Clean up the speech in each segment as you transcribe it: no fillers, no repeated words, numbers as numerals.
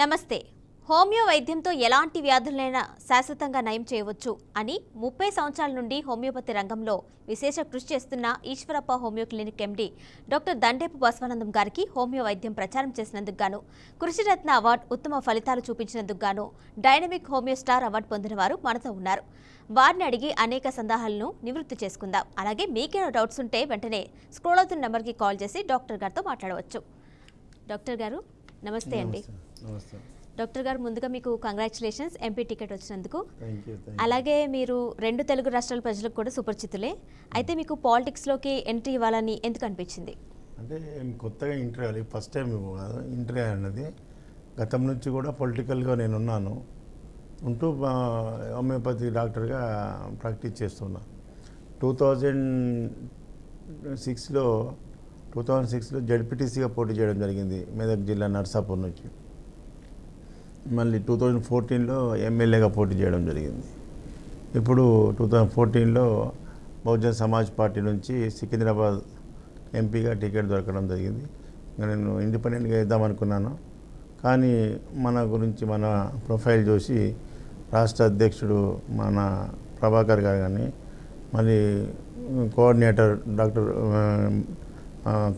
నమస్తే. హోమియో వైద్యంతో ఎలాంటి వ్యాధులైనా శాశ్వతంగా నయం చేయవచ్చు అని 30 సంవత్సరాల నుండి హోమియోపతి రంగంలో విశేష కృషి చేస్తున్న Eshwarappa homeo clinic MD doctor Dandepu Basavanandam గారికి హోమియో వైద్యం ప్రచారం చేసినందుకు గాను కృషిరత్న అవార్డు, ఉత్తమ ఫలితాలు చూపించినందుకు గాను డైనమిక్ హోమియో స్టార్ అవార్డు పొందిన వారు మనతో ఉన్నారు. వారిని అడిగి అనేక సందేహాలను నివృత్తి చేసుకుందాం. అలాగే మీకేమైనా డౌట్స్ ఉంటే వెంటనే స్క్రోల్ అవుతున్న నెంబర్కి కాల్ చేసి డాక్టర్ గారితో మాట్లాడవచ్చు. డాక్టర్ గారు నమస్తే అండి. నమస్తే డాక్టర్ గారు, ముందుగా మీకు కంగ్రాచులేషన్స్ ఎంపీ టికెట్ వచ్చినందుకు. Thank you. అలాగే మీరు 2 తెలుగు రాష్ట్రాల ప్రజలకు కూడా సుపరిచితులే. అయితే మీకు పాలిటిక్స్లోకి ఎంట్రీ ఇవ్వాలని ఎందుకు అనిపించింది? అంటే కొత్తగా ఎంట్రీ అవ్వాలి, ఫస్ట్ టైం కాదు ఎంట్రీ అన్నది. గతం నుంచి కూడా పొలిటికల్గా నేను ఉన్నాను, ఉంటూ హోమియోపతి డాక్టర్గా ప్రాక్టీస్ చేస్తున్నా. 2006లో జడ్పీటీసీగా పోటీ చేయడం జరిగింది మెదక్ జిల్లా నర్సాపూర్ నుంచి. మళ్ళీ 2014లో ఎమ్మెల్యేగా పోటీ చేయడం జరిగింది. ఇప్పుడు 2014లో బహుజన్ సమాజ్ పార్టీ నుంచి సికింద్రాబాద్ ఎంపీగా టికెట్ దొరకడం జరిగింది. నేను ఇండిపెండెంట్గా వేద్దామనుకున్నాను, కానీ మన గురించి మన ప్రొఫైల్ చూసి రాష్ట్ర అధ్యక్షుడు మన ప్రభాకర్ గారు కానీ, మళ్ళీ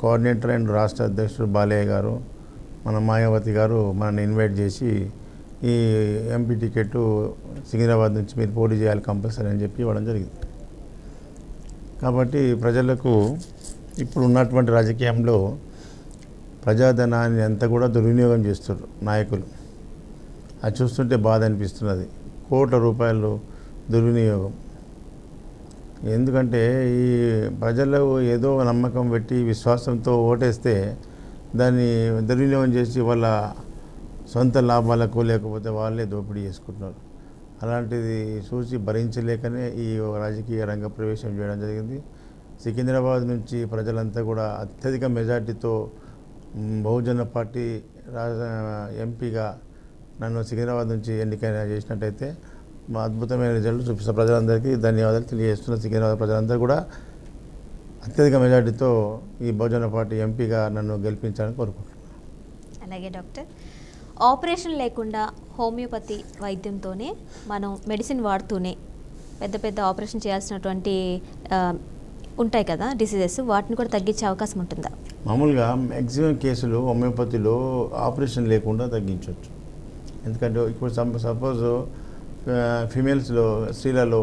కోఆర్డినేటర్ అండ్ రాష్ట్ర అధ్యక్షుడు బాలయ్య గారు, మన మాయావతి గారు మనల్ని ఇన్వైట్ చేసి ఈ ఎంపీ టికెట్ సికింద్రాబాద్ నుంచి మీరు పోటీ చేయాలి కంపల్సరీ అని చెప్పి ఇవ్వడం జరిగింది. కాబట్టి ప్రజలకు ఇప్పుడు ఉన్నటువంటి రాజకీయంలో ప్రజాధనాన్ని అంతా కూడా దుర్వినియోగం చేస్తారు నాయకులు. అది చూస్తుంటే బాధ అనిపిస్తున్నది. కోట్ల రూపాయలు దుర్వినియోగం. ఎందుకంటే ఈ ప్రజలు ఏదో నమ్మకం పెట్టి విశ్వాసంతో ఓటేస్తే దాన్ని దుర్వినియోగం చేసి వాళ్ళ సొంత లాభాలకు లేకపోతే వాళ్ళే దోపిడీ చేసుకుంటున్నారు. అలాంటిది చూసి భరించలేకనే ఈ రాజకీయ రంగ ప్రవేశం చేయడం జరిగింది. సికింద్రాబాద్ నుంచి ప్రజలంతా కూడా అత్యధిక మెజార్టీతో బహుజన పార్టీ ఎంపీగా నన్ను సికింద్రాబాద్ నుంచి ఎన్నికైన చేసినట్టయితే మా అద్భుతమైన రిజల్ట్ చూపిస్తున్న ప్రజలందరికీ ధన్యవాదాలు తెలియజేస్తున్న. సికింద్రాబాద్ ప్రజలందరూ కూడా అత్యధిక మెజార్టీతో ఈ బహుజన పార్టీ ఎంపీగా నన్ను గెలిపించాలని కోరుకుంటున్నాను. అలాగే డాక్టర్, ఆపరేషన్ లేకుండా హోమియోపతి వైద్యంతోనే మనం మెడిసిన్ వాడుతూనే పెద్ద పెద్ద ఆపరేషన్ చేయాల్సినటువంటి ఉంటాయి కదా డిసీజెస్, వాటిని కూడా తగ్గించే అవకాశం ఉంటుందా? మామూలుగా మ్యాక్సిమం కేసులు హోమియోపతిలో ఆపరేషన్ లేకుండా తగ్గించవచ్చు. ఎందుకంటే ఇప్పుడు సపోజ్ ఫిమేల్స్లో, స్త్రీలలో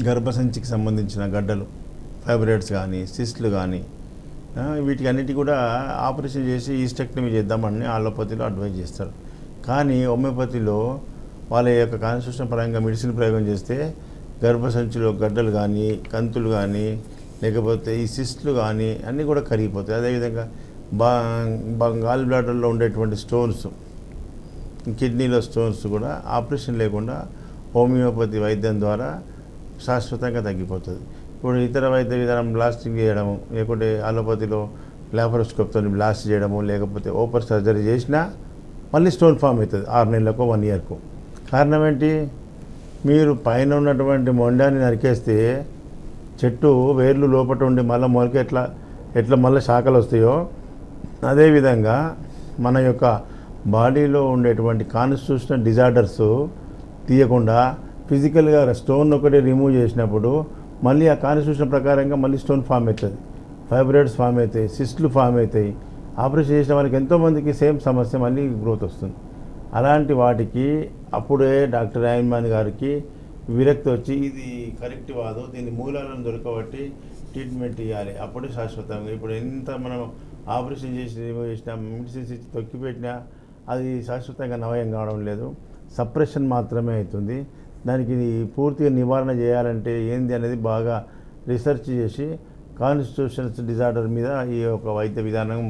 గర్భసంచికి సంబంధించిన గడ్డలు, ఫైబ్రాయిడ్స్ కానీ, సిస్ట్లు కానీ, వీటికి అన్నిటి కూడా ఆపరేషన్ చేసి ఈస్టెక్టమీ చేద్దామని ఆలోపతిలో అడ్వైజ్ చేస్తారు. కానీ హోమియోపతిలో వాళ్ళ యొక్క కాన్స్టిట్యూషన్ పరంగా మెడిసిన్ ప్రయోగం చేస్తే గర్భసంచిలో గడ్డలు కానీ, కంతులు కానీ, లేకపోతే ఈ సిస్ట్లు కానీ అన్నీ కూడా కరిగిపోతాయి. అదేవిధంగా గాల్ బ్లాడర్లో ఉండేటువంటి స్టోన్స్, కిడ్నీలో స్టోన్స్ కూడా ఆపరేషన్ లేకుండా హోమియోపతి వైద్యం ద్వారా శాశ్వతంగా తగ్గిపోతుంది. ఇప్పుడు ఇతర వైద్య విధానం బ్లాస్టింగ్ చేయడము, లేకుంటే అలోపతిలో లాపరోస్కోప్తో బ్లాస్ట్ చేయడము, లేకపోతే ఓపెన్ సర్జరీ చేసినా మళ్ళీ స్టోన్ ఫామ్ అవుతుంది 6 నెలలకు 1 ఇయర్కు. కారణం ఏంటి? మీరు పైన ఉన్నటువంటి మొండాన్ని నరికేస్తే చెట్టు వేర్లు లోపల ఉండి మళ్ళీ మొలక ఎట్లా మళ్ళీ శాఖలు వస్తాయో, అదేవిధంగా మన యొక్క బాడీలో ఉండేటువంటి కాన్స్టిట్యూషనల్ డిజార్డర్స్ తీయకుండా ఫిజికల్గా స్టోన్ ఒకటి రిమూవ్ చేసినప్పుడు మళ్ళీ ఆ కాన్స్టిట్యూషన్ ప్రకారంగా మళ్ళీ స్టోన్ ఫామ్ అవుతుంది, ఫైబ్రాయిడ్స్ ఫామ్ అవుతాయి, సిస్ట్లు ఫామ్ అవుతాయి. ఆపరేషన్ చేసిన వాళ్ళకి ఎంతోమందికి సేమ్ సమస్య, మళ్ళీ గ్రోత్ వస్తుంది. అలాంటి వాటికి అప్పుడే డాక్టర్ రాయన్మాన్ గారికి విరక్తి వచ్చి ఇది కరెక్ట్ కాదు, దీని మూలాలను దొరకబట్టి ట్రీట్మెంట్ ఇవ్వాలి, అప్పుడే శాశ్వతంగా. ఇప్పుడు ఎంత మనం ఆపరేషన్ చేసి రిమూవ్ చేసినా, మెడిసిన్స్ ఇచ్చి తొక్కిపెట్టినా అది శాశ్వతంగా నయం కావడం లేదు, సప్రెషన్ మాత్రమే అవుతుంది. దానికి పూర్తిగా నివారణ చేయాలంటే ఏంది అనేది బాగా రీసెర్చ్ చేసి కాన్స్టిట్యూషన్స్ డిజార్డర్ మీద ఈ యొక్క వైద్య విధానం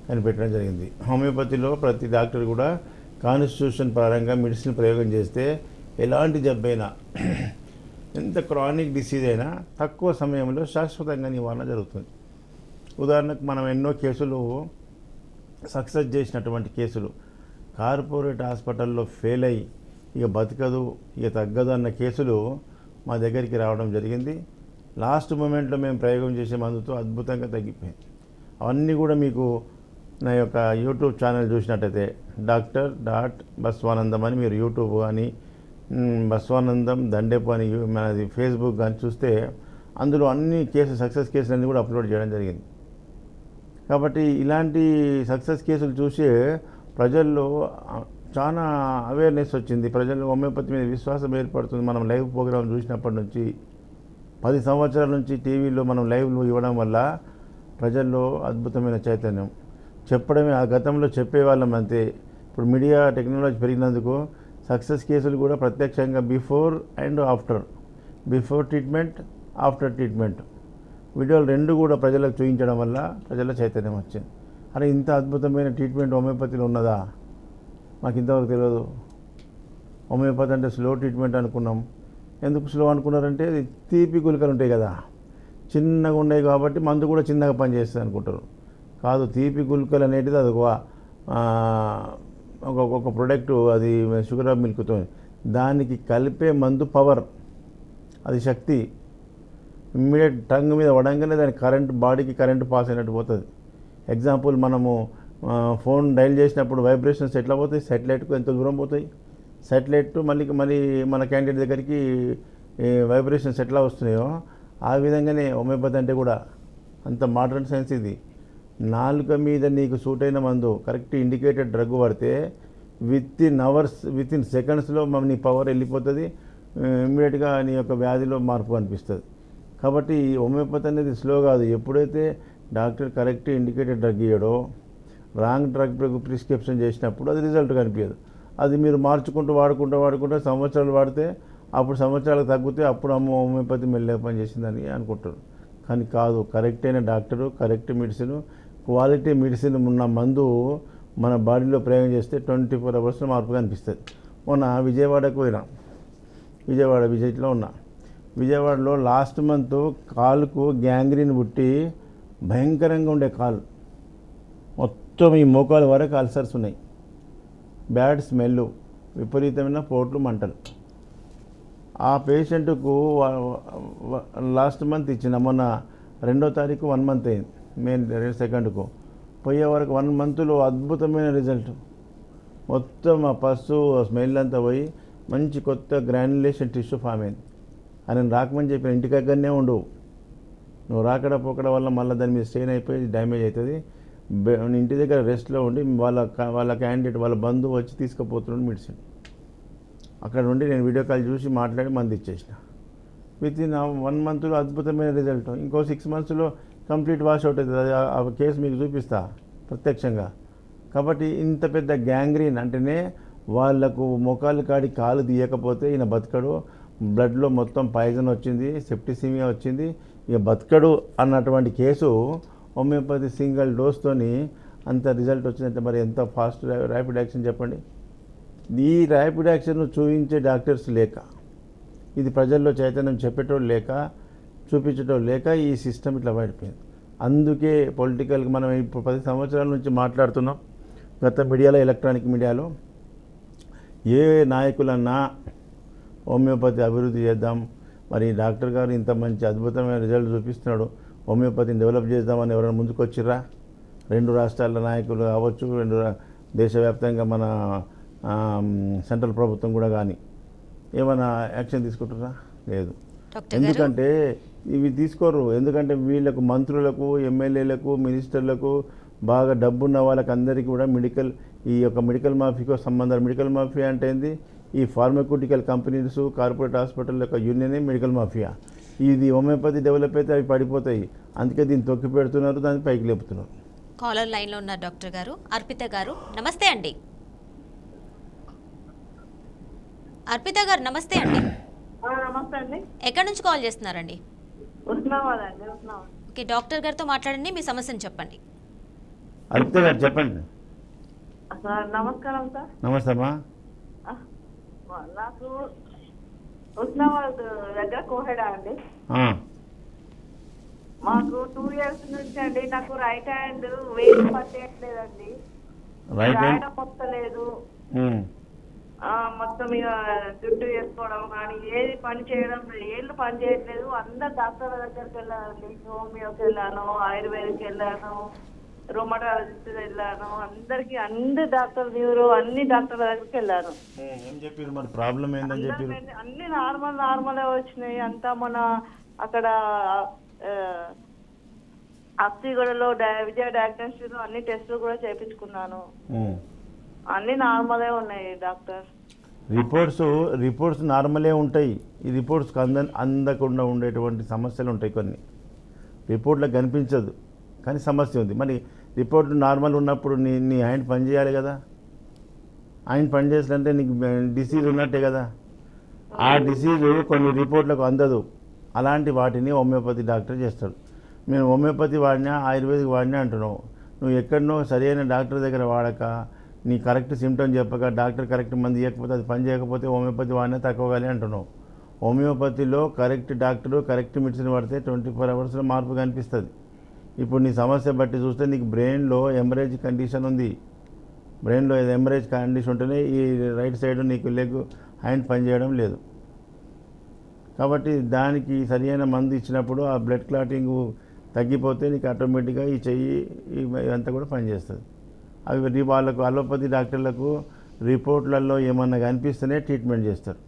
కనిపెట్టడం జరిగింది. హోమియోపతిలో ప్రతి డాక్టర్ కూడా కాన్స్టిట్యూషన్ పరంగా మెడిసిన్ ప్రయోగం చేస్తే ఎలాంటి జబ్బైనా, ఎంత క్రానిక్ డిసీజ్ అయినా తక్కువ సమయంలో శాశ్వతంగా నివారణ జరుగుతుంది. ఉదాహరణకు మనం ఎన్నో కేసులు సక్సెస్ చేసినటువంటి కేసులు, కార్పొరేట్ హాస్పిటల్లో ఫెయిల్ అయ్యి ఇక బతకదు, ఇక తగ్గదు అన్న కేసులు మా దగ్గరికి రావడం జరిగింది. లాస్ట్ మూమెంట్లో మేము ప్రయోగం చేసే మందుతో అద్భుతంగా తగ్గిపోయింది. అవన్నీ కూడా మీకు నా యొక్క యూట్యూబ్ ఛానల్ చూసినట్టయితే డాక్టర్.బస్వానందం అని మీరు యూట్యూబ్ కానీ బస్వానందం దండేపు అని మనది ఫేస్బుక్ కానీ చూస్తే అందులో అన్ని సక్సెస్ కేసులన్నీ కూడా అప్లోడ్ చేయడం జరిగింది. కాబట్టి ఇలాంటి సక్సెస్ కేసులు చూసి ప్రజల్లో చాలా అవేర్నెస్ వచ్చింది. ప్రజల్లో హోమియోపతి మీద విశ్వాసం ఏర్పడుతుంది. మనం లైవ్ ప్రోగ్రాం చూసినప్పటి నుంచి 10 సంవత్సరాల నుంచి టీవీలో మనం లైవ్లు ఇవ్వడం వల్ల ప్రజల్లో అద్భుతమైన చైతన్యం. చెప్పడమే ఆ గతంలో చెప్పేవాళ్ళం అంతే. ఇప్పుడు మీడియా టెక్నాలజీ పెరిగినందుకు సక్సెస్ కేసులు కూడా ప్రత్యక్షంగా before and after, before treatment, after treatment వీడియోలు రెండు కూడా ప్రజలకు చూపించడం వల్ల ప్రజల చైతన్యం వచ్చింది. అరే ఇంత అద్భుతమైన ట్రీట్మెంట్ హోమియోపతిలో ఉన్నదా, మాకు ఇంతవరకు తెలియదు. హోమియోపతి అంటే స్లో ట్రీట్మెంట్ అనుకున్నాం. ఎందుకు స్లో అనుకున్నారంటే తీపి గుళికలు ఉంటాయి కదా, చిన్నగా ఉన్నాయి కాబట్టి మందు కూడా చిన్నగా పనిచేస్తుంది అనుకుంటారు. కాదు, తీపి గుళికలు అనేటిది అది ఒక ప్రొడక్టు, అది షుగర్ మిల్క్తో దానికి కలిపే మందు పవర్, అది శక్తి. ఇమ్మీడియట్ టంగ్ మీద వడంగానే దాని బాడీకి కరెంటు పాస్ అయినట్టు పోతుంది. ఎగ్జాంపుల్, మనము ఫోన్ డైల్ చేసినప్పుడు వైబ్రేషన్స్ ఎట్లా పోతాయి, శాటిలైట్కు ఎంత దూరం పోతాయి, శాటిలైట్ మళ్ళీ మన క్యాండిడేట్ దగ్గరికి వైబ్రేషన్స్ ఎట్లా వస్తున్నాయో ఆ విధంగానే హోమియోపతి అంటే కూడా అంత మోడర్న్ సైన్స్. ఇది నాలుక మీద నీకు సూట్ అయిన మందు కరెక్ట్ ఇండికేటెడ్ డ్రగ్ పడితే వితిన్ అవర్స్, వితిన్ సెకండ్స్లో నీ పవర్ వెళ్ళిపోతుంది. ఇమ్మీడియట్గా నీ యొక్క వ్యాధిలో మార్పు కనిపిస్తుంది. కాబట్టి హోమియోపతి అనేది స్లో కాదు. ఎప్పుడైతే డాక్టర్ కరెక్ట్ ఇండికేటెడ్ డ్రగ్ ఇవ్వడో, రాంగ్ డ్రగ్ ప్రిస్క్రిప్షన్ చేసినప్పుడు అది రిజల్ట్ కనిపించదు. అది మీరు మార్చుకుంటూ వాడుకుంటూ సంవత్సరాలు వాడితే అప్పుడు సంవత్సరాలకు తగ్గితే అప్పుడు హోమియోపతి మెల్లగా పని చేసిందని అనుకుంటారు. కానీ కాదు, కరెక్ట్ అయిన doctor, correct medicine, quality medicine ఉన్న మందు మన బాడీలో ప్రయోగం చేస్తే 24 అవర్స్లో మార్పు కనిపిస్తుంది. మొన్న విజయవాడకు పోయినా, విజయవాడలో ఉన్నా. విజయవాడలో లాస్ట్ మంత్ కాలుకు గ్యాంగ్రీన్ పుట్టి భయంకరంగా ఉండే కాలు, మొత్తం ఈ మోకాలు వరకు అల్సర్స్ ఉన్నాయి, బ్యాడ్ స్మెల్, విపరీతమైన పోట్లు, మంటలు. ఆ పేషెంట్కు లాస్ట్ మంత్ ఇచ్చిన, మొన్న 2వ తారీఖు 1 మంత్ అయింది, మే 2కు పోయే వరకు 1 మంత్లో అద్భుతమైన రిజల్ట్. మొత్తం ఆ పస్సు స్మెల్ అంతా పోయి మంచి కొత్త గ్రాన్యులేషన్ టిష్యూ ఫామ్ అయింది. ఆయన రాకమని చెప్పిన, ఇంటి దగ్గరనే ఉండు, నువ్వు రాకడ పోకడ వల్ల మళ్ళీ దాని మీద స్టెయిన్ అయిపోయి డ్యామేజ్ అవుతుంది. ఇంటి దగ్గర రెస్ట్లో ఉండి వాళ్ళ క్యాండిడేట్, వాళ్ళ బంధువు వచ్చి తీసుకుపోతున్నాడు మెడిసిన్. అక్కడ నుండి నేను వీడియో కాల్ చూసి మాట్లాడి మంది ఇచ్చేసిన. వితిన్ 1 మంత్లో అద్భుతమైన రిజల్ట్. ఇంకో 6 మంత్స్లో కంప్లీట్ వాష్ అవుట్ అవుతుంది. ఆ కేసు మీకు చూపిస్తా ప్రత్యక్షంగా. కాబట్టి ఇంత పెద్ద గ్యాంగ్రీన్ అంటేనే వాళ్లకు మోకాలు కాడి కాలు తీయకపోతే ఈయన బతకడు, బ్లడ్లో మొత్తం పాయిజన్ వచ్చింది, సెప్టిసిమియా వచ్చింది, ఇక బతకడు అన్నటువంటి కేసు హోమియోపతి సింగిల్ డోస్తోని అంత రిజల్ట్ వచ్చిందంటే మరి ఎంత ఫాస్ట్ ర్యాపిడ్ యాక్షన్ చెప్పండి. ఈ ర్యాపిడ్ యాక్షన్ చూపించే డాక్టర్స్ లేక, ఇది ప్రజల్లో చైతన్యం చెప్పేటోళ్ళు లేక, చూపించేటోళ్ళు లేక ఈ సిస్టమ్ ఇట్లా పడిపోయింది. అందుకే పొలిటికల్గా మనం ఇప్పుడు 10 సంవత్సరాల నుంచి మాట్లాడుతున్నాం. గత మీడియాలో, ఎలక్ట్రానిక్ మీడియాలో ఏ నాయకులన్నా హోమియోపతి అభివృద్ధి చేద్దాం, మరి డాక్టర్ గారు ఇంత మంచి అద్భుతమైన రిజల్ట్ చూపిస్తున్నాడు, హోమియోపతిని డెవలప్ చేద్దామని ఎవరైనా ముందుకు వచ్చిర్రా? 2 రాష్ట్రాల నాయకులు కావచ్చు, దేశవ్యాప్తంగా మన సెంట్రల్ ప్రభుత్వం కూడా కానీ ఏమైనా యాక్షన్ తీసుకుంటారా? లేదు. ఎందుకంటే ఇవి తీసుకోరు. ఎందుకంటే వీళ్ళకు, మంత్రులకు, ఎమ్మెల్యేలకు, మినిస్టర్లకు, బాగా డబ్బున్న వాళ్ళకి అందరికీ కూడా ఈ యొక్క మెడికల్ మాఫియాతో సంబంధాలు. మెడికల్ మాఫియా అంటే ఏంది? ఈ ఫార్మాక్యూటికల్ కంపెనీస్, కార్పొరేట్ హాస్పిటల్ యొక్క యూనియనే మెడికల్ మాఫియా. ఇది హోమియోపతి డెవలప్ అయితే అవి పడిపోతాయి. అందుకే దీన్ని తొక్కి పెడుతున్నారు, దాన్ని పైకి లేపుతున్నారు. కాలర్ లైన్లో ఉన్న డాక్టర్ గారు, అర్పిత గారు, నమస్తే అండి. అర్పిత గారు నమస్తే అండి. నమస్తే అండి. ఎక్కడి నుంచి కాల్ చేస్తున్నారండి? ఉస్మానాబాద్ అండి. ఓకే, డాక్టర్ గారితో మాట్లాడండి, మీ సమస్యను చెప్పండి. అర్పిత గారు చెప్పండి. సార్ నమస్కారం సార్. నమస్తే అమ్మా. నాకు ఉస్మానాబాద్ దగ్గర కోహెడా అండి. మాకు 2 ఇయర్స్ నుంచి అండి నాకు రైట్ హ్యాండ్ వేలు పట్టేయట్లేదండి, రాయడం మొత్తలేదు, మొత్తం ఇక జుట్టు వేసుకోవడం కానీ ఏది పని చేయడం, ఏళ్ళు పని చేయట్లేదు. అందరు డాక్టర్ల దగ్గరికి వెళ్ళానండి, హోమియోకి వెళ్ళాను, ఆయుర్వేదికి వెళ్ళాను, రొమటాలజిస్ట్ వెళ్ళాను, అన్ని డాక్టర్ న్యూరో అన్ని డాక్టర్ల దగ్గరికి వెళ్ళాను. ఏం చెప్పారు మరి ప్రాబ్లం ఏందని చెప్పారు? అన్ని నార్మలే వచ్చినాయి. అంతా మన అక్కడ అప్సిగూడలో విజయ డయాగ్నోస్టిక్ అన్ని టెస్టులు కూడా చేయించుకున్నాను. అన్ని నార్మలే ఉన్నాయి డాక్టర్. రిపోర్ట్స్ నార్మలే ఉంటాయి. ఈ రిపోర్ట్స్కి అందకుండా ఉండేటువంటి సమస్యలు ఉంటాయి. కొన్ని రిపోర్ట్లకు కనిపించదు కానీ సమస్య ఉంది. మరి రిపోర్ట్ నార్మల్ ఉన్నప్పుడు నీ హ్యాండ్ పని చేయాలి కదా. ఆయన పని చేసినంటే నీకు డిసీజ్ ఉన్నట్టే కదా. ఆ డిసీజు కొన్ని రిపోర్ట్లకు అందదు. అలాంటి వాటిని హోమియోపతి డాక్టర్ చేస్తాడు. మేము హోమియోపతి వాడినా ఆయుర్వేదిక్ వాడినా అంటున్నావు. నువ్వు ఎక్కడనో సరైన డాక్టర్ దగ్గర వాడక, నీ కరెక్ట్ సిమ్టమ్ చెప్పక, డాక్టర్ కరెక్ట్ మంది ఇవ్వకపోతే అది పని చేయకపోతే హోమియోపతి వాడినా తక్కువగానే అంటున్నావు. హోమియోపతిలో కరెక్ట్ డాక్టరు కరెక్ట్ మెడిసిన్ వాడితే 24 అవర్స్లో మార్పు కనిపిస్తుంది. ఇప్పుడు నీ సమస్య బట్టి చూస్తే నీకు బ్రెయిన్లో హెమరేజ్ కండిషన్ ఉంది. బ్రెయిన్లో హెమరేజ్ కండిషన్ ఉంటేనే ఈ రైట్ సైడ్ నీకు లెగ్ హ్యాండ్ పనిచేయడం లేదు. కాబట్టి దానికి సరైన మందు ఇచ్చినప్పుడు ఆ బ్లడ్ క్లాటింగ్ తగ్గిపోతే నీకు ఆటోమేటిక్గా ఈ చెయ్యి ఇదంతా కూడా పనిచేస్తుంది. అవి వాళ్ళకు అలోపతి డాక్టర్లకు రిపోర్ట్లలో ఏమన్నా కనిపిస్తేనే ట్రీట్మెంట్ చేస్తారు,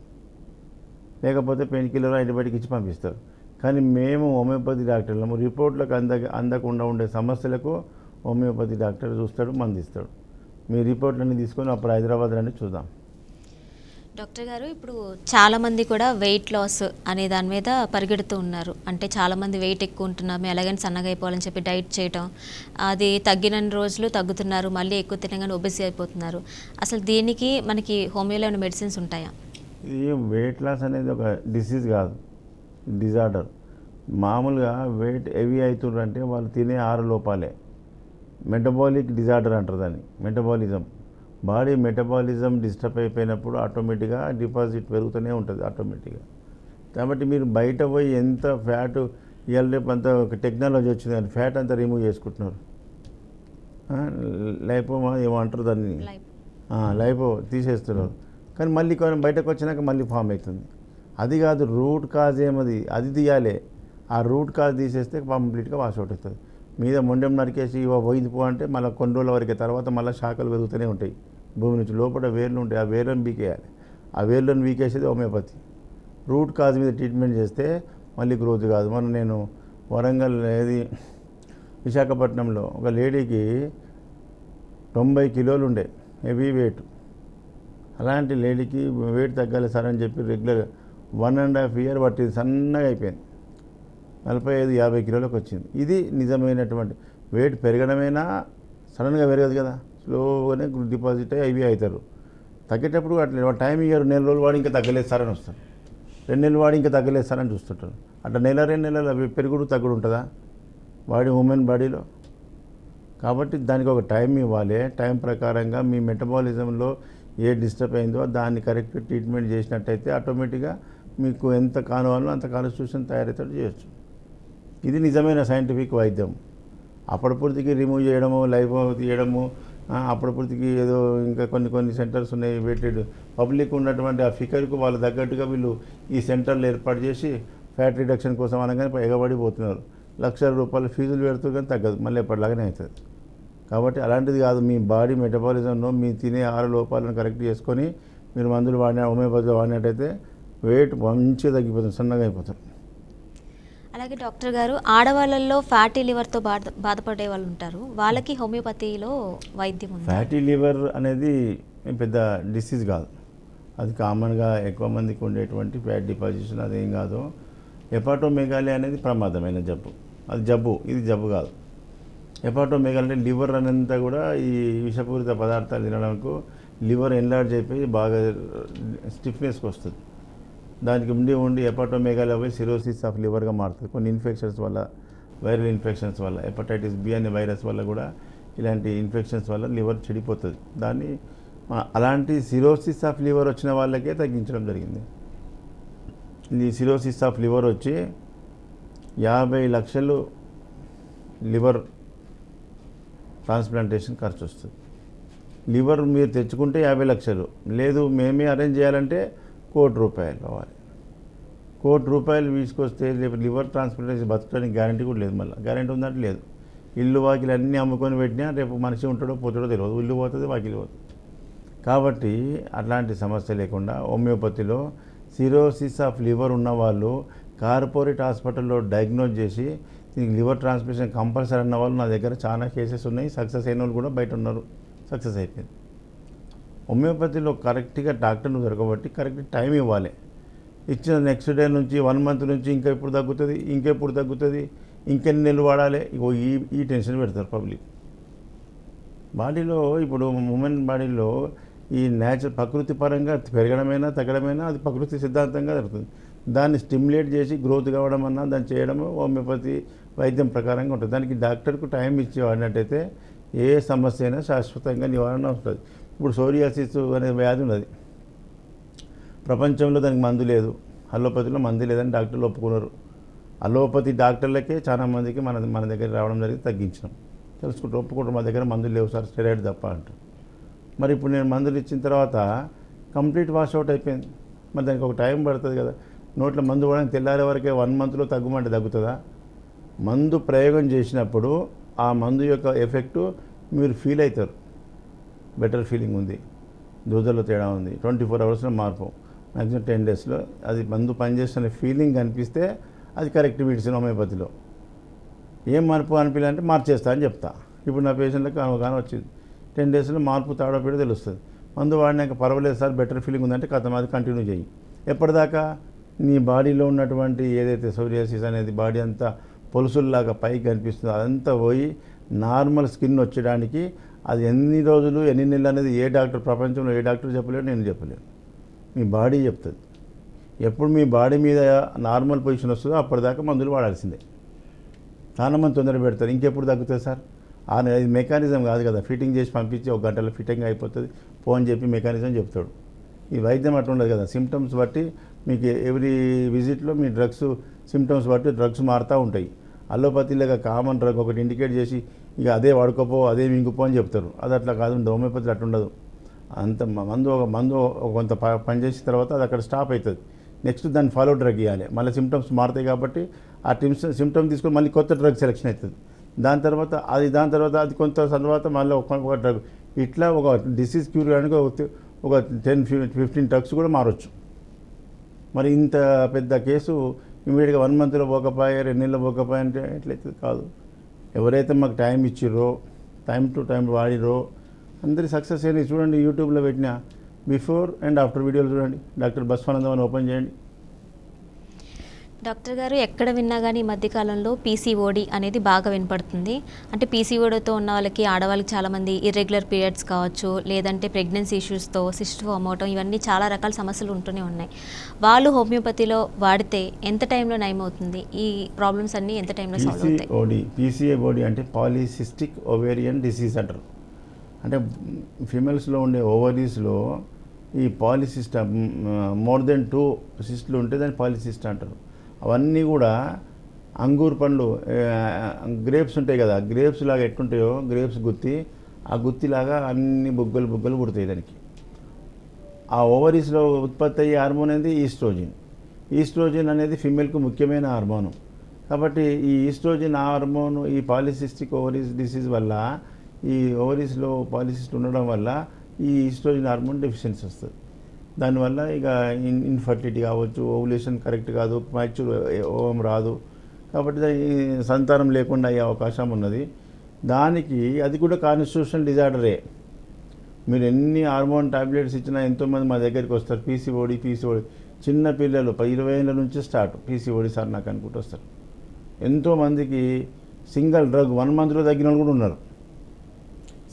లేకపోతే పెయిన్ కిల్లర్ యాంటీబయాటిక్ ఇచ్చి పంపిస్తారు. కానీ మేము హోమియోపతి డాక్టర్లము రిపోర్ట్లకు అందకుండా ఉండే సమస్యలకు హోమియోపతి డాక్టర్ చూస్తాడు, మందు ఇస్తాడు. మీ రిపోర్ట్లన్నీ తీసుకొని అప్పుడు హైదరాబాద్ రండి చూద్దాం. డాక్టర్ గారు, ఇప్పుడు చాలామంది కూడా వెయిట్ లాస్ అనే దాని మీద పరిగెడుతూ ఉన్నారు. అంటే చాలామంది వెయిట్ ఎక్కువ ఉంటున్నారు, మేము ఎలాగైనా సన్నగా అయిపోవాలని చెప్పి డైట్ చేయటం, అది తగ్గిన రోజులు తగ్గుతున్నారు, మళ్ళీ ఎక్కువ తినగానే ఒబెసి అయిపోతున్నారు. అసలు దీనికి మనకి హోమియోలో ఏమైనా మెడిసిన్స్ ఉంటాయా? ఇది వెయిట్ లాస్ అనేది ఒక డిసీజ్ కాదు, డిజార్డర్. మామూలుగా వెయిట్ హెవీ అవుతుందంటే వాళ్ళు తినే 6 లోపాలే. మెటబాలిక్ డిజార్డర్ అంటారు దాన్ని. మెటబాలిజం, బాడీ మెటబాలిజం డిస్టర్బ్ అయిపోయినప్పుడు ఆటోమేటిక్గా డిపాజిట్ పెరుగుతూనే ఉంటుంది ఆటోమేటిక్గా. కాబట్టి మీరు బయట పోయి ఎంత ఫ్యాట్ ఇవాళ రేపు అంతా ఒక టెక్నాలజీ వచ్చింది, కానీ ఫ్యాట్ అంతా రిమూవ్ చేసుకుంటున్నారు. లైపో ఏమో అంటారు దాన్ని, లైపో తీసేస్తున్నారు. కానీ మళ్ళీ కొన్ని బయటకు వచ్చినాక మళ్ళీ ఫామ్ అవుతుంది. అది కాదు, రూట్ కాజ్ ఏమది, అది తీయాలి. ఆ రూట్ కాజ్ తీసేస్తే కంప్లీట్గా వాష్అవుట్ అవుతుంది. మీద మొండెం నరికేసి పోయింది పో అంటే మళ్ళీ కొన్ని రోజుల వరకే, తర్వాత మళ్ళీ శాఖలు పెరుగుతూనే ఉంటాయి. భూమి నుంచి లోపల వేర్లు ఉంటాయి, ఆ వేర్లను వీకేయాలి. ఆ వేర్లను వీకేసేది హోమియోపతి. రూట్ కాజ్ మీద ట్రీట్మెంట్ చేస్తే మళ్ళీ గ్రోత్ కాదు. నేను వరంగల్ విశాఖపట్నంలో ఒక లేడీకి 90 కిలోలు ఉండే హెవీ వెయిట్. అలాంటి లేడీకి వెయిట్ తగ్గాలి సార్ అని చెప్పి రెగ్యులర్ 1.5 year పట్టింది, సన్నగా అయిపోయింది. 45-50 కిలోలకు వచ్చింది. ఇది నిజమైనటువంటి వెయిట్ పెరగడమైనా సడన్గా పెరగదు కదా, స్లోగానే డిపాజిట్ అయ్యి అవి అవుతారు. తగ్గేటప్పుడు అట్లా టైం ఇయ్యారు. 4 రోజులు వాడి ఇంకా తగ్గలేదు సార్ అని వస్తారు, 2 నెలలు వాడి ఇంకా తగ్గలేదు సార్ అని చూస్తుంటారు. అట్లా 1-2 నెలలు అవి పెరుగుడు తగ్గుడు ఉంటుందా బాడీ, హ్యూమన్ బాడీలో? కాబట్టి దానికి ఒక టైం ఇవ్వాలి. టైం ప్రకారంగా మీ మెటబాలిజంలో ఏ డిస్టర్బ్ అయిందో దాన్ని కరెక్ట్ ట్రీట్మెంట్ చేసినట్టయితే ఆటోమేటిక్గా మీకు ఎంత కావాలో అంత కాన్స్టిట్యూషన్ తయారవుతాడు చేయొచ్చు. ఇది నిజమైన సైంటిఫిక్ వైద్యం. అప్పటిపూర్తికి రిమూవ్ చేయడము, లైఫ్ తీయడము, అప్పటిపూర్తికి ఏదో ఇంకా కొన్ని సెంటర్స్ ఉన్నాయి వెయిటెడ్. పబ్లిక్ ఉన్నటువంటి ఆ ఫిగర్కు వాళ్ళు తగ్గట్టుగా వీళ్ళు ఈ సెంటర్లు ఏర్పాటు చేసి ఫ్యాట్ రిడక్షన్ కోసం అనగానే ఎగబడిపోతున్నారు. ₹1,00,000 ఫీజులు పెడుతూ కానీ తగ్గదు, మళ్ళీ ఎప్పటిలాగానే అవుతుంది. కాబట్టి అలాంటిది కాదు. మీ బాడీ మెటబాలిజంలో మీ తినే 6 లోపాలను కరెక్ట్ చేసుకొని మీరు మందులు వాడిన హోమియోపతిలో వాడినట్టయితే వెయిట్ మంచిగా తగ్గిపోతుంది, సన్నగా అయిపోతుంది. అలాగే డాక్టర్ గారు, ఆడవాళ్ళల్లో ఫ్యాటీ లివర్తో బాధపడే వాళ్ళు ఉంటారు, వాళ్ళకి హోమియోపతిలో వైద్యం ఉంది? ఫ్యాటీ లివర్ అనేది పెద్ద డిసీజ్ కాదు, అది కామన్గా ఎక్కువ మందికి ఉండేటువంటి ఫ్యాట్ డిపాజిషన్, అదేం కాదు. హెపాటోమెగాలి అనేది ప్రమాదమైన జబ్బు, అది జబ్బు, ఇది జబ్బు కాదు. హెపాటోమెగాలి అంటే లివర్ అనేంతా కూడా ఈ విషపూరిత పదార్థాలు తినడానికి లివర్ ఎన్లార్జ్ అయిపోయి బాగా స్టిఫ్నెస్కి వస్తుంది. దానికి ఉండి హెపాటోమెగాలి అవి సిరోసిస్ ఆఫ్ లివర్గా మారుతుంది. కొన్ని ఇన్ఫెక్షన్స్ వల్ల, వైరల్ ఇన్ఫెక్షన్స్ వల్ల, హెపటైటిస్ బి అనే వైరస్ వల్ల కూడా ఇలాంటి ఇన్ఫెక్షన్స్ వల్ల లివర్ చెడిపోతుంది. దాన్ని అలాంటి సిరోసిస్ ఆఫ్ లివర్ వచ్చిన వాళ్ళకే తగ్గించడం జరిగింది. ఈ సిరోసిస్ ఆఫ్ లివర్ వచ్చి 50 లక్షలు లివర్ ట్రాన్స్ప్లాంటేషన్ ఖర్చు వస్తుంది. లివర్ మీరు తెచ్చుకుంటే 50 లక్షలు, లేదు మేమే అరేంజ్ చేయాలంటే ₹1,00,00,000 కావాలి. ₹1,00,00,000 తీసుకొస్తే లివర్ ట్రాన్స్ప్లాంటేషన్ బతకడానికి గ్యారంటీ కూడా లేదు. మళ్ళీ గ్యారంటీ ఉందంటే లేదు. ఇల్లు వాకిలు అన్నీ అమ్ముకొని పెట్టినా రేపు మనిషి ఉంటాడో పోతాడో తెలియదు, ఇల్లు పోతుంది వాకిలు పోతుంది. కాబట్టి అట్లాంటి సమస్య లేకుండా హోమియోపతిలో సిరోసిస్ ఆఫ్ లివర్ ఉన్నవాళ్ళు కార్పొరేట్ హాస్పిటల్లో డయాగ్నోజ్ చేసి దీనికి లివర్ ట్రాన్స్ప్లాంటేషన్ కంపల్సరీ అన్న వాళ్ళు నా దగ్గర చాలా కేసెస్ ఉన్నాయి. సక్సెస్ అయిన వాళ్ళు కూడా బయట ఉన్నారు, సక్సెస్ అయిపోయింది. హోమియోపతిలో కరెక్ట్గా డాక్టర్ను దొరకబట్టి కరెక్ట్ టైం ఇవ్వాలి. ఇచ్చిన నెక్స్ట్ డే నుంచి 1 మంత్ నుంచి ఇంకా ఎప్పుడు తగ్గుతుంది, ఇంకెప్పుడు తగ్గుతుంది, ఇంకెన్ని నెలలు వాడాలి, ఇగో ఈ టెన్షన్ పెడతారు పబ్లిక్. బాడీలో ఇప్పుడు ఉమెన్ బాడీలో ఈ ప్రకృతి పరంగా పెరగడమైనా తగ్గడమైనా అది ప్రకృతి సిద్ధాంతంగా జరుగుతుంది. దాన్ని స్టిమ్యులేట్ చేసి గ్రోత్ కావడం అన్నా దాన్ని చేయడం హోమియోపతి వైద్యం ప్రకారంగా ఉంటుంది. దానికి డాక్టర్కు టైం ఇచ్చి వాడినట్టయితే ఏ సమస్య అయినా శాశ్వతంగా నివారణ వస్తుంది. ఇప్పుడు సోరియాసిస్ అనే వ్యాధి ఉన్నది, ప్రపంచంలో దానికి మందు లేదు, అలోపతిలో మందు లేదని డాక్టర్లు ఒప్పుకున్నారు. అలోపతి డాక్టర్లకే చాలా మందికి మన దగ్గర రావడం జరిగి తగ్గించినాం. తెలుసుకుంటూ ఒప్పుకుంటారు, మా దగ్గర మందులు లేవు సార్, స్టెరాయిడ్ తప్ప అంటారు. మరి ఇప్పుడు నేను మందులు ఇచ్చిన తర్వాత కంప్లీట్ వాష్అవుట్ అయిపోయింది. మరి దానికి ఒక టైం పడుతుంది కదా. నోట్లో మందు పడడానికి తెల్లారే వరకే 1 మంత్లో తగ్గుమంటే తగ్గుతుందా? మందు ప్రయోగం చేసినప్పుడు ఆ మందు యొక్క ఎఫెక్టు మీరు ఫీల్ అవుతారు. బెటర్ ఫీలింగ్ ఉంది, దూదలో తేడా ఉంది, 24 అవర్స్లో మార్పు, మ్యాక్సిమం 10 డేస్లో అది మందు పనిచేస్తున్న ఫీలింగ్ అనిపిస్తే అది కరెక్ట్ మెడిసిన్ హోమియోపతిలో. ఏం మార్పు అనిపించాలంటే మార్చేస్తా అని చెప్తా. ఇప్పుడు నా పేషెంట్లకు అవగాహన వచ్చింది, 10 డేస్లో మార్పు తాడోపేడో తెలుస్తుంది. మందు వాడినాక పర్వాలేదు సార్ బెటర్ ఫీలింగ్ ఉందంటే కథ అది కంటిన్యూ చేయి. ఎప్పటిదాకా నీ బాడీలో ఉన్నటువంటి ఏదైతే సోరియాసిస్ అనేది బాడీ అంతా పొలుసుల్లాగా పైకి కనిపిస్తుందో అదంతా పోయి నార్మల్ స్కిన్ వచ్చడానికి అది ఎన్ని రోజులు ఎన్ని నెలలు అనేది ఏ డాక్టర్ ప్రపంచంలో ఏ డాక్టర్ చెప్పలేడు, నేను చెప్పలేను, మీ బాడీ చెప్తుంది. ఎప్పుడు మీ బాడీ మీద నార్మల్ పొజిషన్ వస్తుందో అప్పటిదాకా మందులు వాడాల్సిందే. చాలామంది తొందర పెడతారు, ఇంకెప్పుడు తగ్గుతుంది సార్? అది మెకానిజం కాదు కదా, ఫిట్టింగ్ చేసి పంపించి 1 గంటలో ఫిట్టింగ్ అయిపోతుంది ఫోన్ చెప్పి మెకానిజం చెప్తాడు. ఈ వైద్యం అట్లా ఉండదు కదా, సిమ్టమ్స్ బట్టి మీకు ఎవ్రీ విజిట్లో మీ డ్రగ్స్ సిమ్టమ్స్ బట్టి డ్రగ్స్ మారుతూ ఉంటాయి. అలోపతిలాగా కామన్ డ్రగ్ ఒకటి ఇండికేట్ చేసి ఇక అదే వాడుకోపో అదే మింగుపో అని చెప్తారు. అది అట్లా కాదు, హోమియోపతిలో అట్లా ఉండదు. అంత మందు కొంత పనిచేసిన తర్వాత అది అక్కడ స్టాప్ అవుతుంది. నెక్స్ట్ దాన్ని ఫాలో డ్రగ్ ఇవ్వాలి, మళ్ళీ సిమ్టమ్స్ మారుతాయి కాబట్టి ఆ సిమ్టమ్ తీసుకొని మళ్ళీ కొత్త డ్రగ్ సెలెక్షన్ అవుతుంది. దాని తర్వాత అది కొంత తర్వాత మళ్ళీ ఒక డ్రగ్, ఇట్లా ఒక డిసీజ్ క్యూర్ కానీ ఒక 10-15 డ్రగ్స్ కూడా మారచ్చు. మరి ఇంత పెద్ద కేసు ఇమీడియట్గా 1 మంత్లో పోకపోయా 2 నెలలు పోకపోయా అంటే ఎట్లయితే కాదు. ఎవరైతే మాకు టైం ఇచ్చిర్రో, టైం టు టైం వాడిరో అందరి సక్సెస్ అయినాయి. చూడండి, యూట్యూబ్లో పెట్టిన బిఫోర్ అండ్ ఆఫ్టర్ వీడియోలు చూడండి. డాక్టర్ బస్వానందం అని ఓపెన్ చేయండి. డాక్టర్ గారు, ఎక్కడ విన్నా కానీ ఈ మధ్యకాలంలో పీసీఓడి అనేది బాగా వినపడుతుంది. అంటే పీసీఓడితో ఉన్న వాళ్ళకి, ఆడవాళ్ళకి చాలామంది ఇర్రెగ్యులర్ పీరియడ్స్ కావచ్చు, లేదంటే ప్రెగ్నెన్సీ ఇష్యూస్తో సిస్ట్ ఫామ్ అవటం, ఇవన్నీ చాలా రకాల సమస్యలు ఉంటూనే ఉన్నాయి. వాళ్ళు హోమియోపతిలో వాడితే ఎంత టైంలో నయం అవుతుంది? ఈ ప్రాబ్లమ్స్ అన్నీ ఎంత టైంలో సాల్వ్ అవుతాయి? పీసీఓడి అంటే పాలిసిస్టిక్ ఓవేరియన్ డిసీజ్ అంటారు. అంటే ఫీమేల్స్లో ఉండే ఓవరీస్లో ఈ పాలిసిస్ట్ మోర్ దెన్ 2 సిస్ట్లు ఉంటే దాన్ని పాలిసిస్ట్ అంటారు. అవన్నీ కూడా అంగూర్ పండ్లు, గ్రేప్స్ ఉంటాయి కదా, గ్రేప్స్ లాగా ఎట్టుంటాయో గ్రేప్స్ గుత్తి, ఆ గుత్తిలాగా అన్ని బుగ్గలు పుడతాయి దానికి. ఆ ఓవరీస్లో ఉత్పత్తి అయ్యే హార్మోన్ అనేది ఈస్ట్రోజిన్ అనేది ఫిమేల్కు ముఖ్యమైన హార్మోను. కాబట్టి ఈ ఈస్ట్రోజిన్ హార్మోన్ ఈ పాలిసిస్టిక్ ఓవరీస్ డిసీజ్ వల్ల, ఈ ఓవరీస్లో పాలిసిస్ట్ ఉండడం వల్ల ఈ ఈస్ట్రోజిన్ హార్మోన్ డెఫిషియన్సీ వస్తుంది. దానివల్ల ఇక ఇన్ఫర్టిలిటీ కావచ్చు, ఓవులేషన్ కరెక్ట్ కాదు, మ్యాచ్యూర్ ఓవం రాదు, కాబట్టి సంతానం లేకుండా అయ్యే అవకాశం ఉన్నది. దానికి అది కూడా కాన్స్టిట్యూషనల్ డిజార్డరే. మీరు ఎన్ని హార్మోన్ టాబ్లెట్స్ ఇచ్చినా ఎంతోమంది మా దగ్గరికి వస్తారు, పీసీఓడి చిన్న పిల్లలు 20 ఏళ్ళ నుంచి స్టార్ట్ పీసీఓడి సార్ నాకు అనుకుంటూ వస్తారు. ఎంతోమందికి సింగిల్ డ్రగ్ 1 మంత్లో తగ్గిన వాళ్ళు కూడా ఉన్నారు,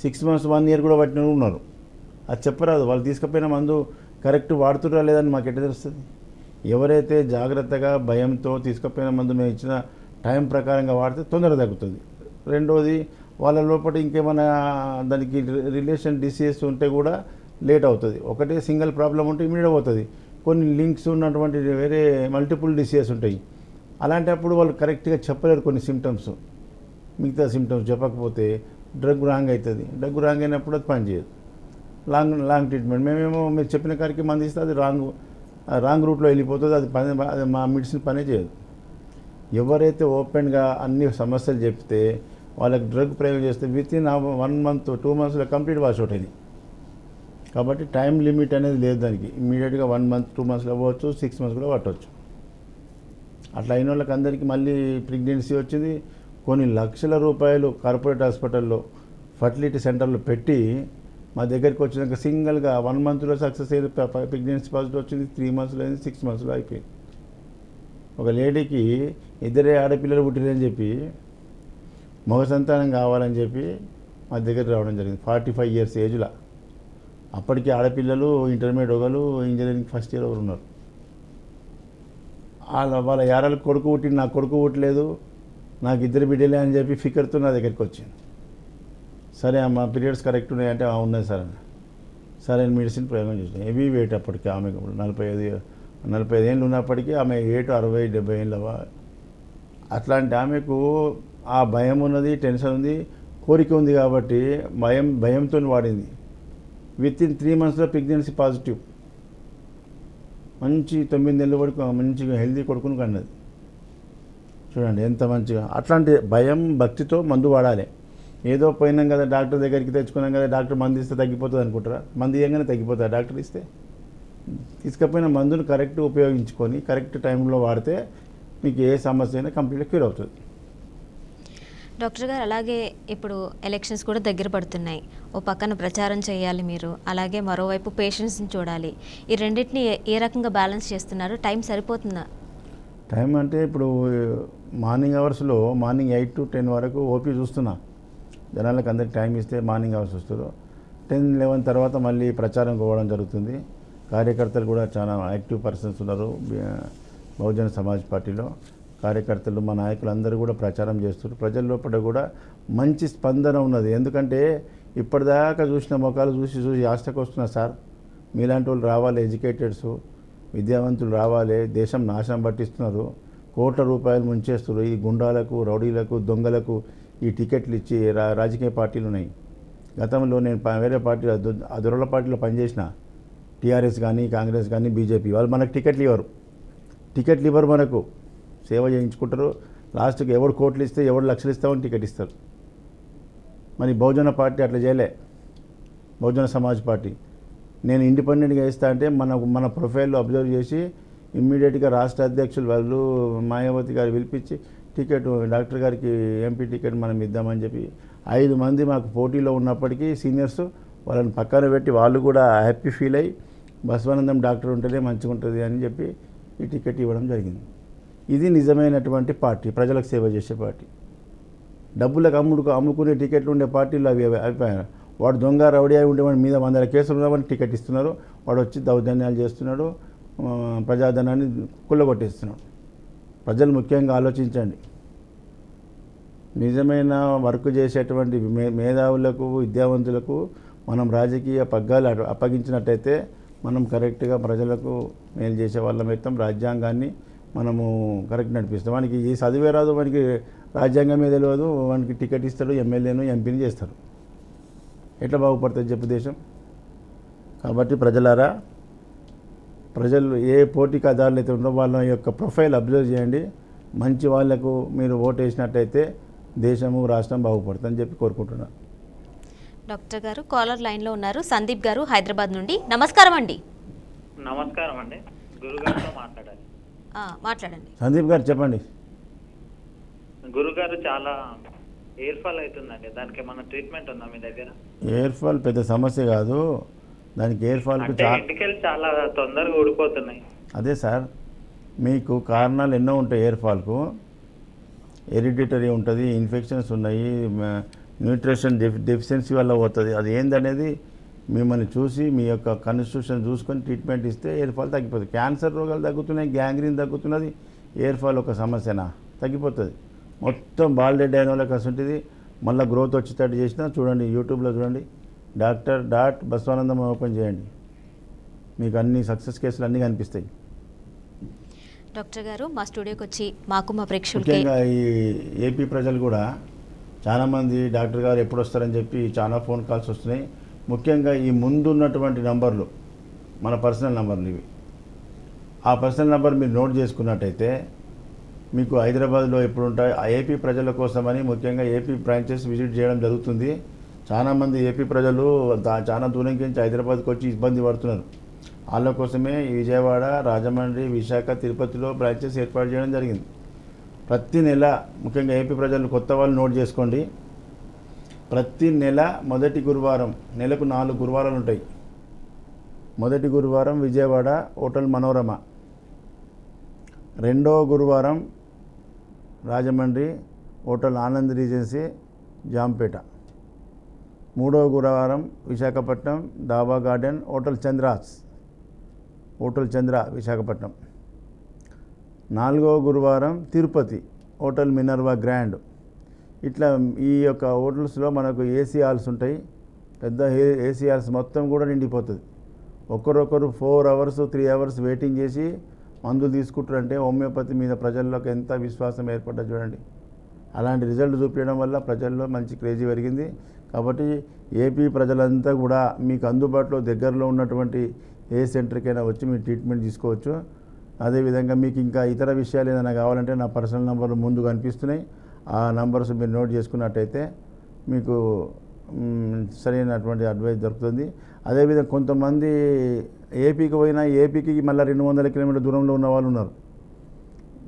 6 మంత్స్ 1 ఇయర్ కూడా పట్టిన వాళ్ళు ఉన్నారు. అది చెప్పరాదు, వాళ్ళు తీసుకుపోయిన మందు కరెక్ట్ వాడుతురా లేదని మాకు ఎట్లా తెలుస్తుంది? ఎవరైతే జాగ్రత్తగా భయంతో తీసుకుపోయిన మందు మేము ఇచ్చిన టైం ప్రకారంగా వాడితే తొందరగా తగ్గుతుంది. రెండోది, వాళ్ళ లోపల ఇంకేమైనా దానికి రిలేషన్ డిసీజ్ ఉంటే కూడా లేట్ అవుతుంది. ఒకటే సింగిల్ ప్రాబ్లం ఉంటే ఇమీడియట్ అవుతుంది. కొన్ని లింక్స్ ఉన్నటువంటి వేరే మల్టిపుల్ డిసీజెస్ ఉంటాయి. అలాంటప్పుడు వాళ్ళు కరెక్ట్గా చెప్పలేరు కొన్ని సిమ్టమ్స్. మిగతా సిమ్టమ్స్ చెప్పకపోతే డ్రగ్ రాంగ్ అవుతుంది. డ్రగ్ రాంగ్ అయినప్పుడు అది పనిచేయదు. లాంగ్ ట్రీట్మెంట్ మేమేమో మీరు చెప్పిన కాడికి మంది ఇస్తే అది రాంగ్ రూట్లో వెళ్ళిపోతుంది. అది మా మెడిసిన్ పనే చేయదు. ఎవరైతే ఓపెన్గా అన్ని సమస్యలు చెప్తే వాళ్ళకి డ్రగ్ ప్రయోగం చేస్తే విత్ ఇన్ 1 month 2 monthsలో కంప్లీట్ వాష్అవుట్ అయింది. కాబట్టి టైం లిమిట్ అనేది లేదు దానికి. ఇమ్మీడియట్గా 1 month 2 monthsలో అవ్వచ్చు, 6 months కూడా పట్టవచ్చు. అట్లా అయిన వాళ్ళకి అందరికీ మళ్ళీ ప్రెగ్నెన్సీ వచ్చింది. కొన్ని లక్షల రూపాయలు కార్పొరేట్ హాస్పిటల్లో ఫర్టిలిటీ సెంటర్లో పెట్టి మా దగ్గరికి వచ్చినాక సింగిల్గా 1 monthలో సక్సెస్ అయ్యి ప్రెగ్నెన్సీ పాజిటివ్ వచ్చింది. 3 monthsలో అయింది, 6 monthsలో అయిపోయింది. ఒక లేడీకి 2 ఆడపిల్లలు పుట్టిరని చెప్పి మగ సంతానం కావాలని చెప్పి మా దగ్గర రావడం జరిగింది. 45 years ఏజ్లో. అప్పటికి ఆడపిల్లలు ఇంటర్మీడియట్ ఒకరు, ఇంజనీరింగ్ ఫస్ట్ ఇయర్ ఒకరు ఉన్నారు. వాళ్ళ యారాలకు కొడుకు పుట్టింది, నాకు కొడుకు పుట్టలేదు, నాకు 2 బిడ్డలే అని చెప్పి ఫికర్తో నా దగ్గరికి వచ్చింది. సరే అమ్మ పీరియడ్స్ కరెక్ట్ ఉన్నాయంటే ఉన్నాయి సార్ అని. సరే మెడిసిన్ ప్రయోగం చేసాను. హెవీ వెయిట్ అప్పటికి ఆమెకు 45 ఏళ్ళు ఉన్నప్పటికీ ఆమె 60, 70 ఏళ్ళ. అట్లాంటి ఆమెకు ఆ భయం ఉన్నది, టెన్షన్ ఉంది, కోరిక ఉంది కాబట్టి భయంతో వాడింది. విత్ ఇన్ 3 monthsలో ప్రెగ్నెన్సీ పాజిటివ్. మంచి 9 నెలల వరకు మంచిగా హెల్తీ కొడుకుని కన్నది. చూడండి ఎంత మంచిగా. అట్లాంటి భయం భక్తితో మందు వాడాలి. ఏదో పోయినాం కదా డాక్టర్ దగ్గరికి తెచ్చుకున్నాం కదా డాక్టర్ మందు ఇస్తే తగ్గిపోతుంది అనుకుంటారా? మందు ఇవ్వగానే తగ్గిపోతుంది డాక్టర్ ఇస్తే? తీసుకపోయిన మందును కరెక్ట్ ఉపయోగించుకొని కరెక్ట్ టైంలో వాడితే మీకు ఏ సమస్య అయినా కంప్లీట్గా క్యూర్ అవుతుంది. డాక్టర్ గారు, అలాగే ఇప్పుడు ఎలక్షన్స్ కూడా దగ్గర పడుతున్నాయి. ఓ పక్కన ప్రచారం చేయాలి మీరు, అలాగే మరోవైపు పేషెంట్స్ని చూడాలి. ఈ రెండింటిని ఏ రకంగా బ్యాలెన్స్ చేస్తున్నారు? టైం సరిపోతుందా? టైం అంటే ఇప్పుడు మార్నింగ్ అవర్స్లో మార్నింగ్ 8 to 10 వరకు ఓపీ చూస్తున్నా. జనాలకు అందరికి టైం ఇస్తే మార్నింగ్ అవర్స్ వస్తారు. 10, 11 తర్వాత మళ్ళీ ప్రచారం పోవడం జరుగుతుంది. కార్యకర్తలు కూడా చాలా యాక్టివ్ పర్సన్స్ ఉన్నారు బహుజన సమాజ్ పార్టీలో. కార్యకర్తలు మా నాయకులు అందరూ కూడా ప్రచారం చేస్తారు. ప్రజల లోపల కూడా మంచి స్పందన ఉన్నది. ఎందుకంటే ఇప్పటిదాకా చూసిన ముఖాలు చూసి ఆశకు వస్తున్నా సార్, మీలాంటి వాళ్ళు రావాలి, ఎడ్యుకేటెడ్స్ విద్యావంతులు రావాలి. దేశం నాశనం పట్టిస్తున్నారు, కోట్ల రూపాయలు ముంచేస్తున్నారు. ఈ గుండాలకు, రౌడీలకు, దొంగలకు ఈ టికెట్లు ఇచ్చి రాజకీయ పార్టీలు ఉన్నాయి. గతంలో నేను వేరే పార్టీ అదురుల పార్టీలో పనిచేసిన, టీఆర్ఎస్ కానీ కాంగ్రెస్ కానీ బీజేపీ, వాళ్ళు మనకు టికెట్లు ఇవ్వరు, మనకు సేవ చేయించుకుంటారు. లాస్ట్కి ఎవడు కోట్లు ఇస్తే ఎవడు లక్షలు ఇస్తామని టికెట్ ఇస్తారు. మరి బహుజన పార్టీ అట్లా చేయలే. బహుజన సమాజ్ పార్టీ నేను ఇండిపెండెంట్గా ఇస్తా అంటే మన ప్రొఫైల్లో అబ్జర్వ్ చేసి ఇమ్మీడియట్గా రాష్ట్ర అధ్యక్షులు వాళ్ళు మాయావతి గారు పిలిపించి టికెట్ డాక్టర్ గారికి ఎంపీ టికెట్ మనం ఇద్దామని చెప్పి 5 మంది మాకు పోటీలో ఉన్నప్పటికీ సీనియర్స్ వాళ్ళని పక్కన పెట్టి వాళ్ళు కూడా హ్యాపీ ఫీల్ అయ్యి బసవానందం డాక్టర్ ఉంటేనే మంచిగా ఉంటుంది అని చెప్పి ఈ టికెట్ ఇవ్వడం జరిగింది. ఇది నిజమైనటువంటి పార్టీ, ప్రజలకు సేవ చేసే పార్టీ. డబ్బులకు అమ్ముకునే టికెట్లు ఉండే పార్టీలు అవి అయిపోయాయి. వాడు దొంగ రౌడీ అయి ఉంటే వాడి మీద 100 కేసులు ఉన్నామని టికెట్ ఇస్తున్నారు. వాడు వచ్చి దౌర్జన్యాలు చేస్తున్నాడు, ప్రజాధనాన్ని కుళ్ళగొట్టేస్తున్నాడు. ప్రజలు ముఖ్యంగా ఆలోచించండి. నిజమైన వర్క్ చేసేటువంటి మేధావులకు, విద్యావంతులకు మనం రాజకీయ పగ్గాలు అప్పగించినట్టయితే మనం కరెక్ట్గా ప్రజలకు మేలు చేసే వాళ్ళం అవుతాం. రాజ్యాంగాన్ని మనము కరెక్ట్ నడిపిస్తాం. వానికి ఈ చదివే రాదు, వానికి రాజ్యాంగమే తెలియదు, వానికి టికెట్ ఇస్తాడు, ఎమ్మెల్యేను ఎంపీని చేస్తారు. ఎట్లా బాగుపడుతుంది చెప్పు దేశం? కాబట్టి ప్రజలారా, ప్రజలు ఏ పోటీకి ఆధారాలు అయితే ఉండో వాళ్ళ యొక్క ప్రొఫైల్ అబ్జర్వ్ చేయండి. మంచి వాళ్లకు మీరు ఓటు వేసినట్టయితే దేశము, రాష్ట్రం బాగుపడుతుందని చెప్పి కోరుకుంటున్నాను. డాక్టర్ గారు కాలర్ లైన్లో ఉన్నారు. సందీప్ గారు హైదరాబాద్ నుండి. నమస్కారం అండి. నమస్కారం అండి. గురుగారితో మాట్లాడాలి. మాట్లాడండి. సందీప్ గారు చెప్పండి. గురుగారు చాలా ఎయిర్ ఫాల్ అవుతుందండి, దానికి ఏమైనా ట్రీట్మెంట్ ఉందా మీ దగ్గర? ఎయిర్ ఫాల్ పెద్ద సమస్య కాదు. దానికి ఎయిర్ ఫాల్కు ఇంటికెళ్ళి చాలా తొందరగా ఊడిపోతున్నాయి. అదే సార్, మీకు కారణాలు ఎన్నో ఉంటాయి ఎయిర్ ఫాల్కు. హెరిడిటరీ ఉంటుంది, ఇన్ఫెక్షన్స్ ఉన్నాయి, న్యూట్రిషన్ డెఫిషియన్సీ వల్ల పోతుంది. అది ఏందనేది మిమ్మల్ని చూసి మీ యొక్క కాన్స్టిట్యూషన్ చూసుకొని ట్రీట్మెంట్ ఇస్తే ఎయిర్ ఫాల్ తగ్గిపోతుంది. క్యాన్సర్ రోగాలు తగ్గుతున్నాయి, గ్యాంగ్రీన్ తగ్గుతున్నది, ఎయిర్ ఫాల్ ఒక సమస్యనా? తగ్గిపోతుంది. మొత్తం బాల్డెడ్ అయిన వాళ్ళకి అసంటిది మళ్ళీ గ్రోత్ వచ్చేటట్టు చేసినా చూడండి, యూట్యూబ్లో చూడండి, డాక్టర్.బసవానందం ఓపెన్ చేయండి, మీకు అన్ని సక్సెస్ కేసులు అన్నీ కనిపిస్తాయి. డాక్టర్ గారు మా స్టూడియోకి వచ్చి మాకు మా ప్రేక్షకులకి, ముఖ్యంగా ఈ ఏపీ ప్రజలు కూడా చాలామంది డాక్టర్ గారు ఎప్పుడు వస్తారని చెప్పి చాలా ఫోన్ కాల్స్ వస్తున్నాయి. ముఖ్యంగా ఈ ముందున్నటువంటి నంబర్లు మన పర్సనల్ నంబర్లు ఇవి. ఆ పర్సనల్ నంబర్ మీరు నోట్ చేసుకున్నట్టయితే మీకు హైదరాబాద్లో ఎప్పుడు ఉంటాయి ఆ ఏపీ ప్రజల కోసమని ముఖ్యంగా ఏపీ బ్రాంచెస్ విజిట్ చేయడం జరుగుతుంది. చాలామంది ఏపీ ప్రజలు చాలా దూరం నుంచి హైదరాబాద్కి వచ్చి ఇబ్బంది పడుతున్నారు. వాళ్ళ కోసమే ఈ విజయవాడ, రాజమండ్రి, విశాఖ, తిరుపతిలో బ్రాంచెస్ ఏర్పాటు చేయడం జరిగింది. ప్రతి నెల ముఖ్యంగా ఏపీ ప్రజలు కొత్త వాళ్ళు నోట్ చేసుకోండి. ప్రతి నెల మొదటి గురువారం, నెలకు 4 గురువారాలు ఉంటాయి. మొదటి గురువారం విజయవాడ హోటల్ మనోరమ, రెండవ గురువారం రాజమండ్రి హోటల్ ఆనంద్ రీజెన్సీ జాంపేట, మూడవ గురువారం విశాఖపట్నం డాబా గార్డెన్ హోటల్ చంద్ర విశాఖపట్నం, నాలుగవ గురువారం తిరుపతి హోటల్ మినర్వా గ్రాండ్. ఇట్లా ఈ యొక్క హోటల్స్లో మనకు ఏసీ హాల్స్ ఉంటాయి. పెద్ద ఏసీ హాల్స్ మొత్తం కూడా నిండిపోతుంది. ఒకరొకరు 4 hours 3 hours వెయిటింగ్ చేసి మందులు తీసుకుంటారంటే హోమియోపతి మీద ప్రజల్లోకి ఎంత విశ్వాసం ఏర్పడ్డా చూడండి. అలాంటి రిజల్ట్ చూపించడం వల్ల ప్రజల్లో మంచి క్రేజీ పెరిగింది. కాబట్టి ఏపీ ప్రజలంతా కూడా మీకు అందుబాటులో దగ్గరలో ఉన్నటువంటి ఏ సెంటర్కైనా వచ్చి మీరు ట్రీట్మెంట్ తీసుకోవచ్చు. అదేవిధంగా మీకు ఇంకా ఇతర విషయాలు ఏదైనా కావాలంటే నా పర్సనల్ నంబర్లు ముందు కనిపిస్తున్నాయి. ఆ నంబర్స్ మీరు నోట్ చేసుకున్నట్టయితే మీకు సరైనటువంటి అడ్వైస్ దొరుకుతుంది. అదేవిధంగా కొంతమంది ఏపీకి పోయినా ఏపీకి మళ్ళీ 200 కిలోమీటర్ల దూరంలో ఉన్న వాళ్ళు ఉన్నారు.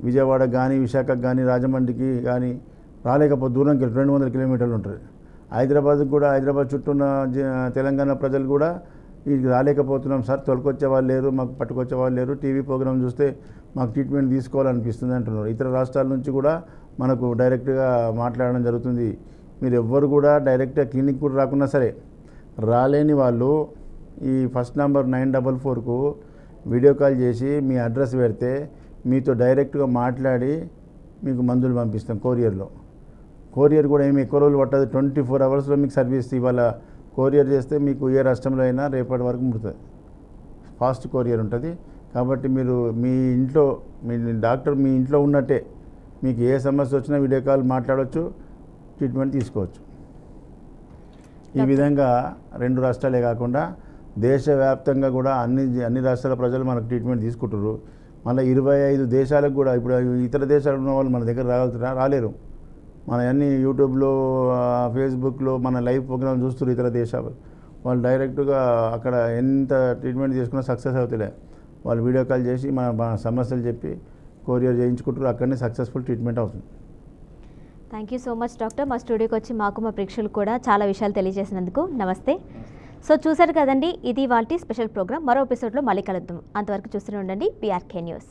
విజయవాడకు కానీ విశాఖకు కానీ రాజమండ్రికి కానీ రాలేకపోతే దూరంకి 200 కిలోమీటర్లు ఉంటుంది. హైదరాబాద్కి కూడా హైదరాబాద్ చుట్టూ ఉన్న తెలంగాణ ప్రజలు కూడా ఇది రాలేకపోతున్నాం సార్, తొలకొచ్చే వాళ్ళు లేరు, మాకు పట్టుకొచ్చే వాళ్ళు లేరు, టీవీ ప్రోగ్రామ్ చూస్తే మాకు ట్రీట్మెంట్ తీసుకోవాలనిపిస్తుంది అంటున్నారు. ఇతర రాష్ట్రాల నుంచి కూడా మనకు డైరెక్ట్గా మాట్లాడడం జరుగుతుంది. మీరు ఎవ్వరు కూడా డైరెక్ట్గా క్లినిక్ కూడా రాకున్నా సరే రాలేని వాళ్ళు ఈ ఫస్ట్ నంబర్ 944కు వీడియో కాల్ చేసి మీ అడ్రస్ పెడితే మీతో డైరెక్ట్గా మాట్లాడి మీకు మందులు పంపిస్తాం కొరియర్లో. కొరియర్ కూడా ఏమి ఎక్కువ రోజులు పట్టదు, 24 hours మీకు సర్వీస్. ఇవాళ కొరియర్ చేస్తే మీకు ఏ రాష్ట్రంలో అయినా రేపటి వరకు ముడుతుంది. ఫాస్ట్ కొరియర్ ఉంటుంది. కాబట్టి మీరు మీ ఇంట్లో మీ డాక్టర్ మీ ఇంట్లో ఉన్నట్టే మీకు ఏ సమస్య వచ్చినా వీడియో కాల్ మాట్లాడవచ్చు, ట్రీట్మెంట్ తీసుకోవచ్చు. ఈ విధంగా 2 రాష్ట్రాలే కాకుండా దేశవ్యాప్తంగా కూడా అన్ని రాష్ట్రాల ప్రజలు మనకు ట్రీట్మెంట్ తీసుకుంటారు. మళ్ళీ 25 దేశాలకు కూడా ఇప్పుడు ఇతర దేశాలు ఉన్న వాళ్ళు మన దగ్గర రాలేరు. మన అన్ని యూట్యూబ్లో ఫేస్బుక్లో మన లైవ్ ప్రోగ్రామ్ చూస్తారు ఇతర దేశాలు. వాళ్ళు డైరెక్ట్గా అక్కడ ఎంత ట్రీట్మెంట్ చేసుకున్నా సక్సెస్ అవుతలే. వాళ్ళు వీడియో కాల్ చేసి మన సమస్యలు చెప్పి కొరియర్ చేయించుకుంటారు. అక్కడనే సక్సెస్ఫుల్ ట్రీట్మెంట్ అవుతుంది. Thank you so much doctor. మా స్టూడియోకి వచ్చి మాకు మా ప్రేక్షకులకు కూడా చాలా విషయాలు తెలియజేసినందుకు నమస్తే. సో చూసారు కదండి, ఇది వాటి స్పెషల్ ప్రోగ్రామ్. మరో ఎపిసోడ్లో మళ్ళీ కలుద్దాం. అంతవరకు చూస్తూనే ఉండండి PRK న్యూస్.